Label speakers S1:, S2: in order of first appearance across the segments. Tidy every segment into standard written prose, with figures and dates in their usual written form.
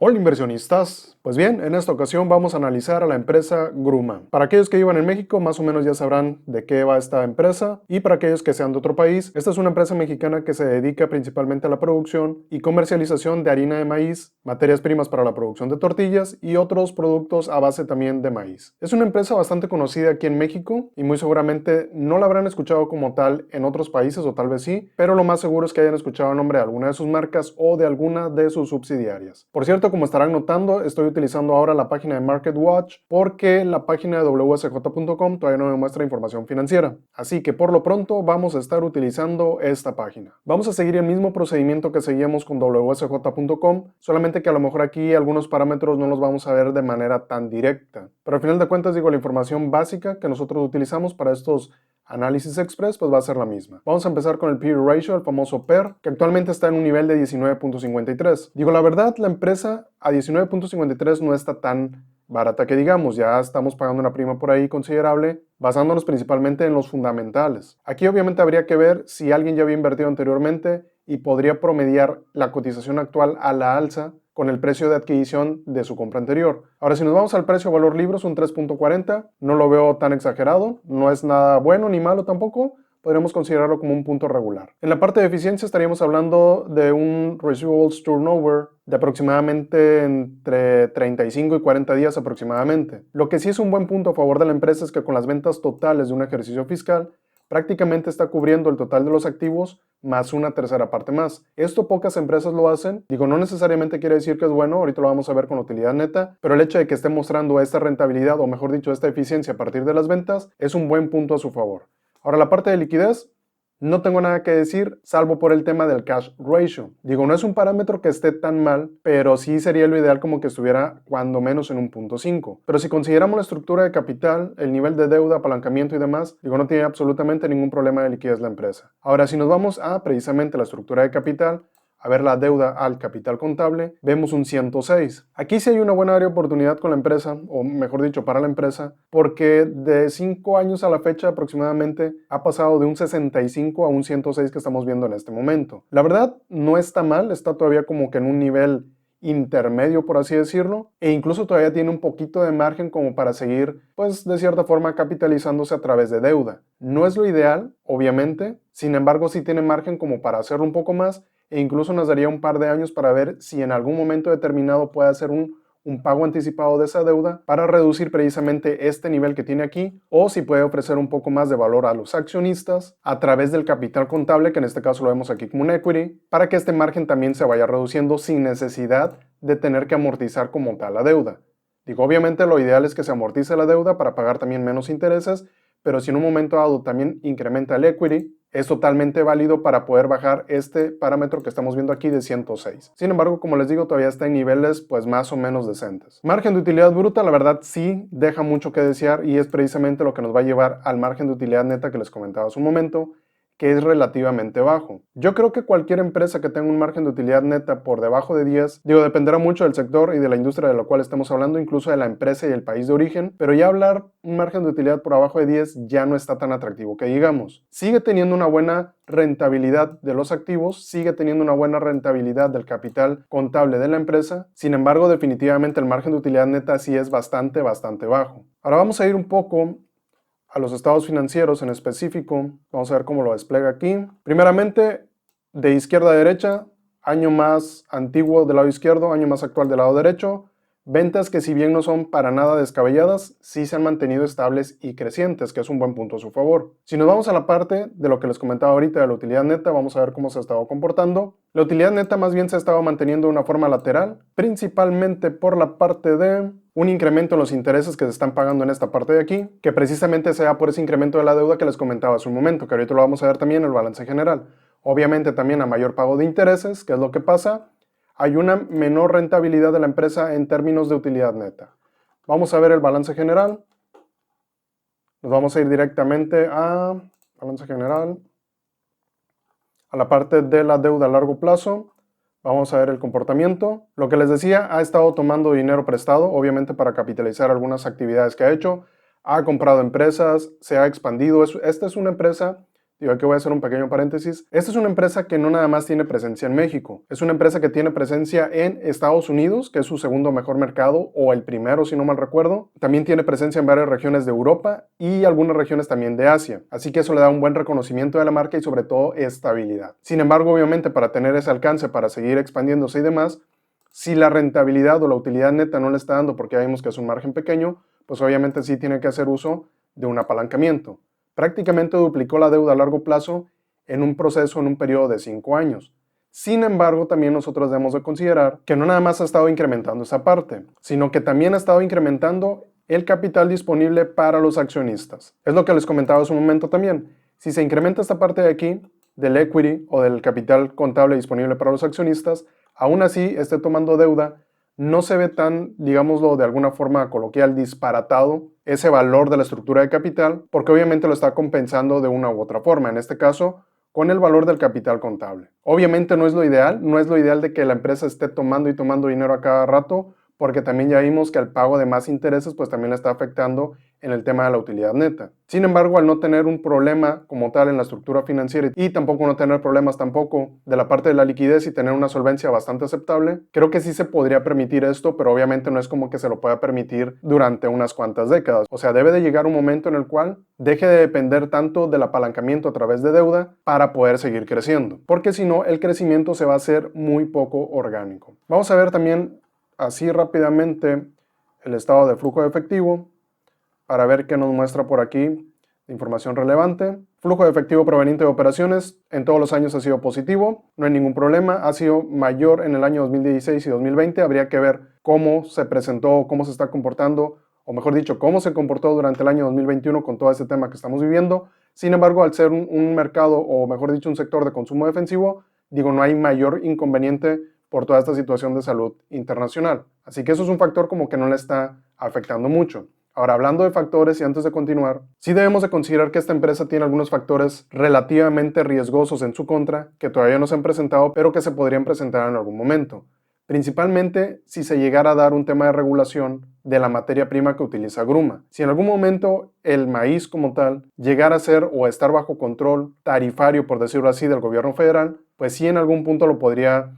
S1: Hola inversionistas, pues bien, en esta ocasión vamos a analizar a la empresa Gruma. Para aquellos que vivan en México, más o menos ya sabrán de qué va esta empresa, y para aquellos que sean de otro país, esta es una empresa mexicana que se dedica principalmente a la producción y comercialización de harina de maíz, materias primas para la producción de tortillas y otros productos a base también de maíz. Es una empresa bastante conocida aquí en México y muy seguramente no la habrán escuchado como tal en otros países, o tal vez sí, pero lo más seguro es que hayan escuchado el nombre de alguna de sus marcas o de alguna de sus subsidiarias. Por cierto, como estarán notando, estoy utilizando ahora la página de MarketWatch porque la página de wsj.com todavía no me muestra información financiera. Así que por lo pronto vamos a estar utilizando esta página. Vamos a seguir el mismo procedimiento que seguíamos con wsj.com, solamente que a lo mejor aquí algunos parámetros no los vamos a ver de manera tan directa. Pero al final de cuentas, digo, la información básica que nosotros utilizamos para estos Análisis Express pues va a ser la misma. Vamos a empezar con el PE ratio, el famoso PER, que actualmente está en un nivel de 19.53. Digo, la verdad, la empresa a 19.53 no está tan barata que digamos, ya estamos pagando una prima por ahí considerable, basándonos principalmente en los fundamentales. Aquí obviamente habría que ver si alguien ya había invertido anteriormente y podría promediar la cotización actual a la alza con el precio de adquisición de su compra anterior. Ahora, si nos vamos al precio valor libros, un 3.40, no lo veo tan exagerado, no es nada bueno ni malo tampoco, podríamos considerarlo como un punto regular. En la parte de eficiencia estaríamos hablando de un receivables turnover de aproximadamente entre 35 y 40 días aproximadamente. Lo que sí es un buen punto a favor de la empresa es que con las ventas totales de un ejercicio fiscal, prácticamente está cubriendo el total de los activos más una tercera parte más. Esto pocas empresas lo hacen. Digo, no necesariamente quiere decir que es bueno, ahorita lo vamos a ver con utilidad neta, pero el hecho de que esté mostrando esta rentabilidad, o mejor dicho, esta eficiencia a partir de las ventas, es un buen punto a su favor. Ahora, la parte de liquidez, no tengo nada que decir, salvo por el tema del cash ratio. Digo, no es un parámetro que esté tan mal, pero sí sería lo ideal como que estuviera cuando menos en un 0.5. Pero si consideramos la estructura de capital, el nivel de deuda, apalancamiento y demás, digo, no tiene absolutamente ningún problema de liquidez la empresa. Ahora, si nos vamos a precisamente la estructura de capital, a ver la deuda al capital contable, vemos un 106. Aquí sí hay una buena área de oportunidad con la empresa, o mejor dicho, para la empresa, porque de 5 años a la fecha aproximadamente ha pasado de un 65 a un 106 que estamos viendo en este momento. La verdad, no está mal, está todavía como que en un nivel intermedio, por así decirlo, e incluso todavía tiene un poquito de margen como para seguir, pues de cierta forma, capitalizándose a través de deuda. No es lo ideal, obviamente, sin embargo sí tiene margen como para hacerlo un poco más, e incluso nos daría un par de años para ver si en algún momento determinado puede hacer un pago anticipado de esa deuda para reducir precisamente este nivel que tiene aquí, o si puede ofrecer un poco más de valor a los accionistas a través del capital contable, que en este caso lo vemos aquí como un equity, para que este margen también se vaya reduciendo sin necesidad de tener que amortizar como tal la deuda. Digo, obviamente lo ideal es que se amortice la deuda para pagar también menos intereses, pero si en un momento dado también incrementa el equity, es totalmente válido para poder bajar este parámetro que estamos viendo aquí de 106. Sin embargo, como les digo, todavía está en niveles pues más o menos decentes. Margen de utilidad bruta, la verdad sí deja mucho que desear, y es precisamente lo que nos va a llevar al margen de utilidad neta que les comentaba hace un momento, que es relativamente bajo. Yo creo que cualquier empresa que tenga un margen de utilidad neta por debajo de 10, digo, dependerá mucho del sector y de la industria de la cual estemos hablando, incluso de la empresa y el país de origen, pero ya hablar un margen de utilidad por abajo de 10 ya no está tan atractivo que digamos. Sigue teniendo una buena rentabilidad de los activos, sigue teniendo una buena rentabilidad del capital contable de la empresa, sin embargo, definitivamente el margen de utilidad neta sí es bastante bajo. Ahora vamos a ir un poco a los estados financieros en específico. Vamos a ver cómo lo despliega aquí. Primeramente, de izquierda a derecha, año más antiguo del lado izquierdo, año más actual del lado derecho. Ventas que, si bien no son para nada descabelladas, sí se han mantenido estables y crecientes, que es un buen punto a su favor. Si nos vamos a la parte de lo que les comentaba ahorita de la utilidad neta, vamos a ver cómo se ha estado comportando. La utilidad neta más bien se ha estado manteniendo de una forma lateral, principalmente por la parte de un incremento en los intereses que se están pagando en esta parte de aquí, que precisamente sea por ese incremento de la deuda que les comentaba hace un momento, que ahorita lo vamos a ver también en el balance general. Obviamente también a mayor pago de intereses, ¿qué es lo que pasa? Hay una menor rentabilidad de la empresa en términos de utilidad neta. Vamos a ver el balance general. Nos vamos a ir directamente a balance general, a la parte de la deuda a largo plazo. Vamos a ver el comportamiento. Lo que les decía, ha estado tomando dinero prestado, obviamente para capitalizar algunas actividades que ha hecho. Ha comprado empresas, se ha expandido. Esta es una empresa Digo, aquí voy a hacer un pequeño paréntesis. Esta es una empresa que no nada más tiene presencia en México. Es una empresa que tiene presencia en Estados Unidos, que es su segundo mejor mercado, o el primero, si no mal recuerdo. También tiene presencia en varias regiones de Europa y algunas regiones también de Asia. Así que eso le da un buen reconocimiento de la marca y sobre todo estabilidad. Sin embargo, obviamente, para tener ese alcance, para seguir expandiéndose y demás, si la rentabilidad o la utilidad neta no le está dando porque ya vimos que es un margen pequeño, pues obviamente sí tiene que hacer uso de un apalancamiento. Prácticamente duplicó la deuda a largo plazo en un proceso, en un periodo de 5 años. Sin embargo, también nosotros debemos de considerar que no nada más ha estado incrementando esa parte, sino que también ha estado incrementando el capital disponible para los accionistas. Es lo que les comentaba hace un momento también. Si se incrementa esta parte de aquí, del equity o del capital contable disponible para los accionistas, aún así esté tomando deuda, no se ve tan, digámoslo de alguna forma coloquial, disparatado ese valor de la estructura de capital, porque obviamente lo está compensando de una u otra forma, en este caso con el valor del capital contable. Obviamente no es lo ideal de que la empresa esté tomando y tomando dinero a cada rato, porque también ya vimos que el pago de más intereses pues también le está afectando en el tema de la utilidad neta. Sin embargo, al no tener un problema como tal en la estructura financiera y tampoco no tener problemas tampoco de la parte de la liquidez y tener una solvencia bastante aceptable, creo que sí se podría permitir esto, pero obviamente no es como que se lo pueda permitir durante unas cuantas décadas. O sea, debe de llegar un momento en el cual deje de depender tanto del apalancamiento a través de deuda para poder seguir creciendo, porque si no, el crecimiento se va a hacer muy poco orgánico. Vamos a ver también así rápidamente el estado de flujo de efectivo para ver qué nos muestra por aquí de información relevante. Flujo de efectivo proveniente de operaciones en todos los años ha sido positivo, no hay ningún problema, ha sido mayor en el año 2016 y 2020, habría que ver cómo se presentó, cómo se está comportando, o mejor dicho, cómo se comportó durante el año 2021 con todo este tema que estamos viviendo. Sin embargo, al ser un mercado, o mejor dicho, un sector de consumo defensivo, digo, no hay mayor inconveniente por toda esta situación de salud internacional. Así que eso es un factor como que no le está afectando mucho. Ahora, hablando de factores y antes de continuar, sí debemos de considerar que esta empresa tiene algunos factores relativamente riesgosos en su contra que todavía no se han presentado, pero que se podrían presentar en algún momento. Principalmente si se llegara a dar un tema de regulación de la materia prima que utiliza Gruma. Si en algún momento el maíz como tal llegara a ser o a estar bajo control tarifario, por decirlo así, del gobierno federal, pues sí en algún punto le podría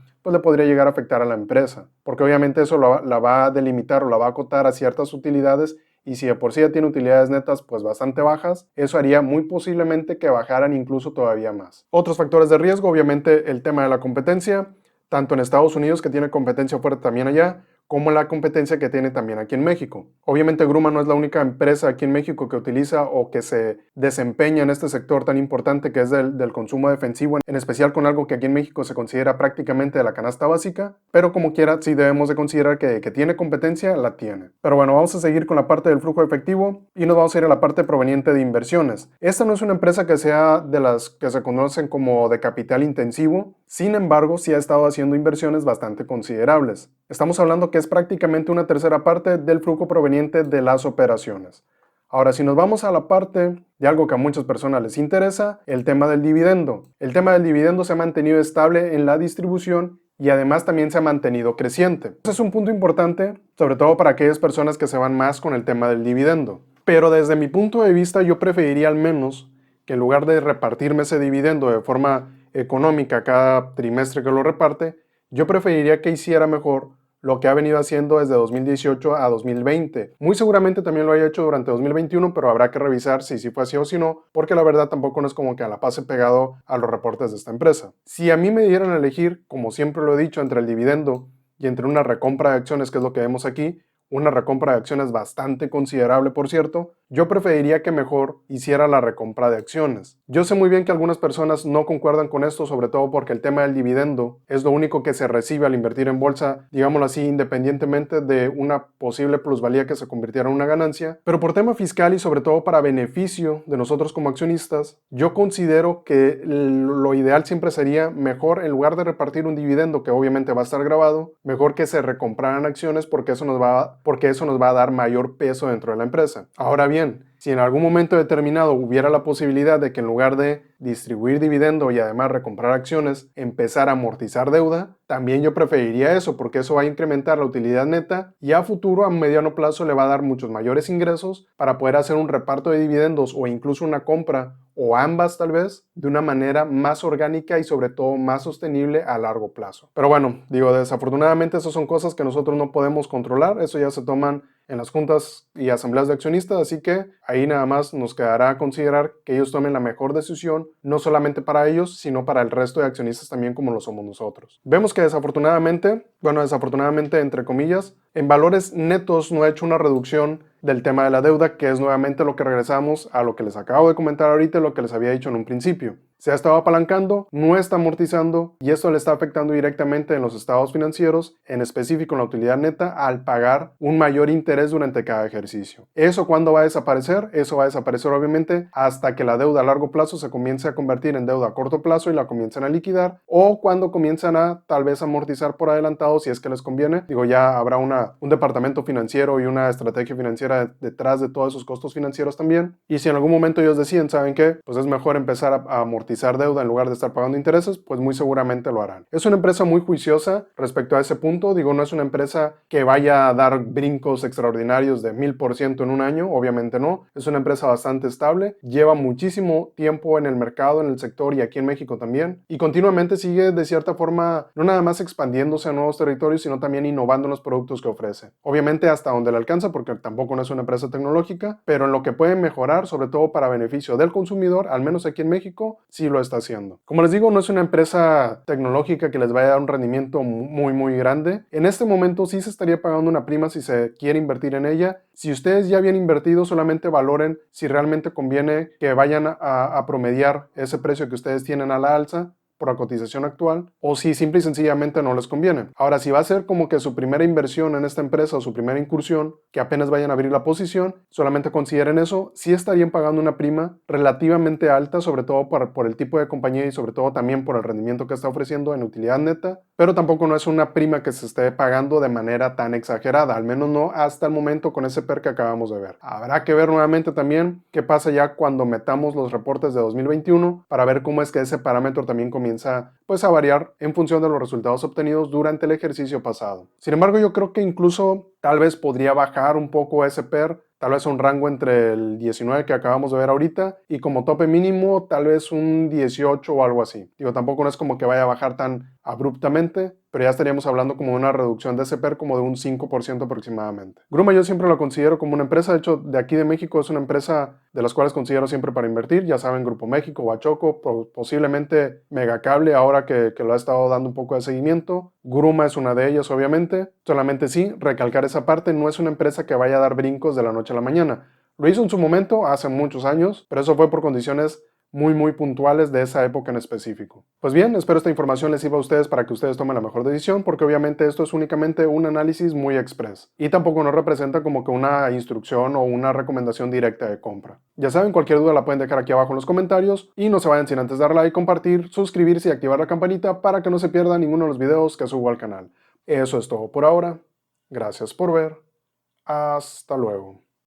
S1: llegar a afectar a la empresa, porque obviamente eso la va a delimitar o la va a acotar a ciertas utilidades, y si de por sí ya tiene utilidades netas pues bastante bajas, eso haría muy posiblemente que bajaran incluso todavía más. Otros factores de riesgo, obviamente el tema de la competencia, tanto en Estados Unidos, que tiene competencia fuerte también allá, como la competencia que tiene también aquí en México. Obviamente Gruma no es la única empresa aquí en México que utiliza o que se desempeña en este sector tan importante que es del consumo defensivo, en especial con algo que aquí en México se considera prácticamente de la canasta básica, pero como quiera sí debemos de considerar que tiene competencia, la tiene. Pero bueno, vamos a seguir con la parte del flujo efectivo y nos vamos a ir a la parte proveniente de inversiones. Esta no es una empresa que sea de las que se conocen como de capital intensivo, sin embargo sí ha estado haciendo inversiones bastante considerables. Estamos hablando que es prácticamente una tercera parte del flujo proveniente de las operaciones. Ahora, si nos vamos a la parte de algo que a muchas personas les interesa, el tema del dividendo. El tema del dividendo se ha mantenido estable en la distribución y además también se ha mantenido creciente. Ese es un punto importante, sobre todo para aquellas personas que se van más con el tema del dividendo. Pero desde mi punto de vista, yo preferiría al menos que en lugar de repartirme ese dividendo de forma económica cada trimestre que lo reparte, yo preferiría que hiciera mejor lo que ha venido haciendo desde 2018 a 2020. Muy seguramente también lo haya hecho durante 2021, pero habrá que revisar si fue así o si no, porque la verdad tampoco no es como que a la pase pegado a los reportes de esta empresa. Si a mí me dieran a elegir, como siempre lo he dicho, entre el dividendo y entre una recompra de acciones, que es lo que vemos aquí, una recompra de acciones bastante considerable, por cierto, yo preferiría que mejor hiciera la recompra de acciones. Yo sé muy bien que algunas personas no concuerdan con esto, sobre todo porque el tema del dividendo es lo único que se recibe al invertir en bolsa, digámoslo así, independientemente de una posible plusvalía que se convirtiera en una ganancia. Pero por tema fiscal y sobre todo para beneficio de nosotros como accionistas, yo considero que lo ideal siempre sería mejor, en lugar de repartir un dividendo que obviamente va a estar grabado, mejor que se recompraran acciones, porque eso nos va a dar mayor peso dentro de la empresa. Ahora bien, si en algún momento determinado hubiera la posibilidad de que en lugar de distribuir dividendo y además recomprar acciones, empezar a amortizar deuda, también yo preferiría eso, porque eso va a incrementar la utilidad neta y a futuro, a mediano plazo, le va a dar muchos mayores ingresos para poder hacer un reparto de dividendos o incluso una compra o ambas tal vez, de una manera más orgánica y sobre todo más sostenible a largo plazo. Pero bueno, digo, desafortunadamente esas son cosas que nosotros no podemos controlar, eso ya se toman en las juntas y asambleas de accionistas, así que ahí nada más nos quedará considerar que ellos tomen la mejor decisión, no solamente para ellos, sino para el resto de accionistas también como lo somos nosotros. Vemos que desafortunadamente, entre comillas, en valores netos no ha hecho una reducción del tema de la deuda, que es nuevamente lo que regresamos a lo que les acabo de comentar ahorita, lo que les había dicho en un principio. Se ha estado apalancando, no está amortizando y esto le está afectando directamente en los estados financieros, en específico en la utilidad neta, al pagar un mayor interés durante cada ejercicio. ¿Eso cuándo va a desaparecer? Eso va a desaparecer obviamente hasta que la deuda a largo plazo se comience a convertir en deuda a corto plazo y la comiencen a liquidar, o cuando comienzan a tal vez amortizar por adelantado si es que les conviene. Digo, ya habrá un departamento financiero y una estrategia financiera detrás de todos esos costos financieros también. Y si en algún momento ellos deciden, ¿saben qué? Pues es mejor empezar a amortizar deuda en lugar de estar pagando intereses, pues muy seguramente lo harán. Es una empresa muy juiciosa respecto a ese punto. Digo, no es una empresa que vaya a dar brincos extraordinarios de 1000% en un año, obviamente no. Es una empresa bastante estable, lleva muchísimo tiempo en el mercado, en el sector y aquí en México también, y continuamente sigue de cierta forma no nada más expandiéndose a nuevos territorios, sino también innovando en los productos que ofrece. Obviamente hasta donde le alcanza, porque tampoco no es una empresa tecnológica, pero en lo que puede mejorar, sobre todo para beneficio del consumidor, al menos aquí en México, sí lo está haciendo. Como les digo, no es una empresa tecnológica que les vaya a dar un rendimiento muy grande. En este momento sí se estaría pagando una prima si se quiere invertir en ella. Si ustedes ya habían invertido, solamente valoren si realmente conviene que vayan a promediar ese precio que ustedes tienen a la alza por la cotización actual, o si simple y sencillamente no les conviene. Ahora, si va a ser como que su primera inversión en esta empresa o su primera incursión, que apenas vayan a abrir la posición, solamente consideren eso, sí estarían pagando una prima relativamente alta, sobre todo por el tipo de compañía y sobre todo también por el rendimiento que está ofreciendo en utilidad neta, pero tampoco no es una prima que se esté pagando de manera tan exagerada, al menos no hasta el momento con ese PER que acabamos de ver. Habrá que ver nuevamente también qué pasa ya cuando metamos los reportes de 2021 para ver cómo es que ese parámetro también comienza pues a variar en función de los resultados obtenidos durante el ejercicio pasado. Sin embargo, yo creo que incluso tal vez podría bajar un poco ese PER, tal vez un rango entre el 19 que acabamos de ver ahorita y como tope mínimo tal vez un 18 o algo así. Digo, tampoco no es como que vaya a bajar tan abruptamente, pero ya estaríamos hablando como de una reducción de ese PER como de un 5% aproximadamente. Gruma yo siempre lo considero como una empresa, de hecho de aquí de México es una empresa de las cuales considero siempre para invertir, ya saben, Grupo México, Bachoco, posiblemente Megacable ahora que lo ha estado dando un poco de seguimiento. Gruma es una de ellas obviamente, solamente sí, recalcar esa parte, no es una empresa que vaya a dar brincos de la noche a la mañana. Lo hizo en su momento, hace muchos años, pero eso fue por condiciones muy puntuales de esa época en específico. Pues bien, espero esta información les sirva a ustedes para que ustedes tomen la mejor decisión, porque obviamente esto es únicamente un análisis muy express y tampoco nos representa como que una instrucción o una recomendación directa de compra. Ya saben, cualquier duda la pueden dejar aquí abajo en los comentarios y no se vayan sin antes dar like, compartir, suscribirse y activar la campanita para que no se pierdan ninguno de los videos que subo al canal. Eso es todo por ahora. Gracias por ver. Hasta luego.